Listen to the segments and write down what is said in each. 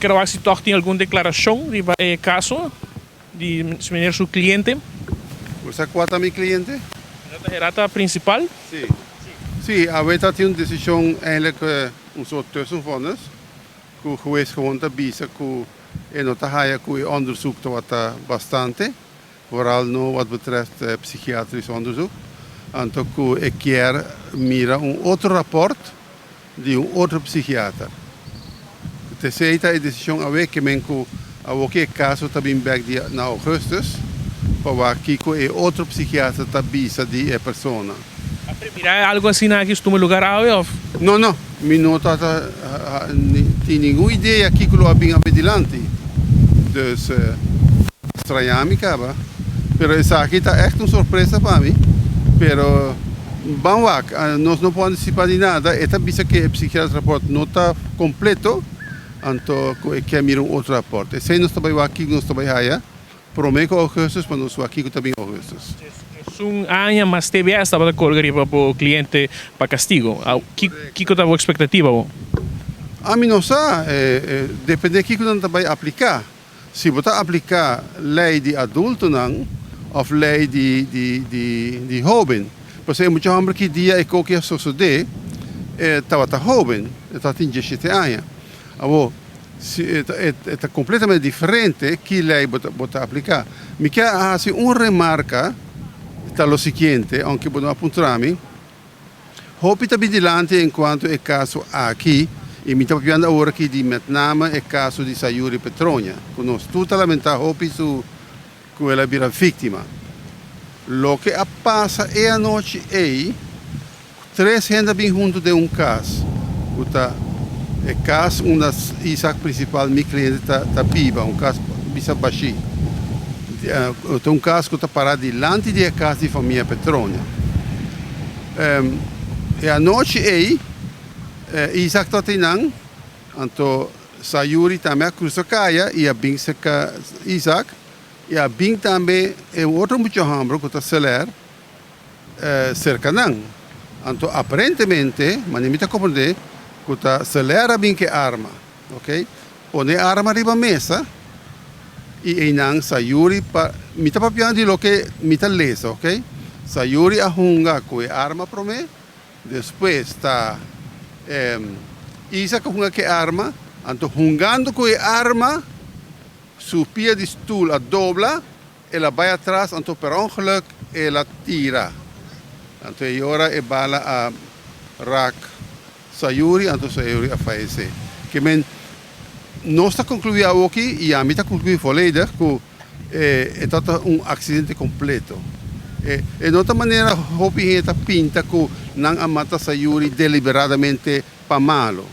quero ver se toch tem alguma declaração de caso de meneer seu cliente. ¿Usted cuenta a mi cliente? Dat is de principal. Sí. Sí, a veces tiene una decisión eigenlijk een soort tussenvonnis. Que juez gewoon te bisa que en otra haya que onderzoek te wat bastante. Vooral no wat betreft psychiatrisch onderzoek. Anto que ik keer mira un otro rapport de un otro psiquiatra. Terceira é a decisão a ver que menco a qualquer caso também back na augustus. Para aqui que outro psiquiatra tabisa de pessoa. A primeira é algo assim na que estou no lugar ao Não, não. Mi não tem nenhuma ideia aqui que lo abbiamo adelante. Dus estranhamos, cara. Pero essa aqui está echt uma surpresa para mim. Pero vamos lá, nós não podemos participar de nada. Esta visa que o psiquiatra rapport não está completo. Então, que mirar outro rapport. Se nós estamos aqui, nós estamos aí. Prometo augustus, mas nós aqui também augustus. Um ano, mas teve esta para colgar para o cliente para castigo. Que é a expectativa? A mim não sei, depende de que você vai aplicar. Se você aplicar lei de adulto não, ou lei de jovem, porque muita gente que dia é qualquer sociedade, estava jovem, estava em 17 anos. É completamente diferente que lei você aplicar. Me quer fazer uma remarca está o seguinte, aunque não apontamos, hope está vigilante enquanto é caso aqui, e me está vendo agora que de Vietnam é caso de Sayuri Petronia, que nós totalmente hope que ela vira vítima. Lo que passa é a noite aí, 3 gente bem junto de um caso, é caso um das Isaac principal, meu cliente está viva, um caso bisa baixi. Tem um caso que está parado diante da casa de família Petronia. E a noite aí, Isaac está tendo, então Sayuri também cruza caia e a bem seca Isaac, e a bem também é outro muito hambro que está celer cerca não. Então aparentemente, mas não me está compreendendo, que está celera bem que arma, ok? Põe a arma riba mesa. E inang Sayuri mi está papiando de lo que mi está lesa, ok? Sayuri ahunga com a arma para mim, depois está Isaac ahunga que arma, então jungando com a arma, su pia de stoel a dobla, ela vai atrás, então per ongeluk ela tira, então agora é bala a rak Sayuri, então Sayuri a falecer. Que men não está concluído aqui e a mim está concluído volledig que é um acidente completo. De outra maneira, hopi está pinta que não a mata Sayuri deliberadamente para malo.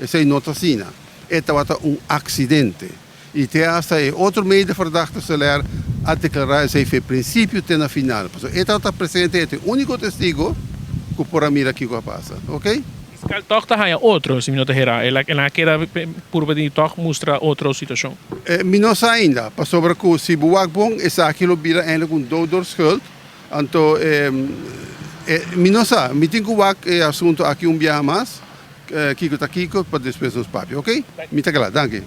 Essa é nota sina. É um acidente. E tem hasta outro meio de verdachte celer a declarar esse foi princípio até na final. Então está presente, é o único testigo que por a mira aqui que passa, ok? Fiscal toch te haya outro, se me não te hera. Ela queda por pedir toch mostra outra situação. Me não sei ainda, para sobre que se buak bom, essa aquilo vira eigenlijk um dodor schuld. Então, me não sei, me tenho que buak assunto aqui dia mais, Kiko tá Kiko, para depois nos papi, ok? Me tá lá, danke.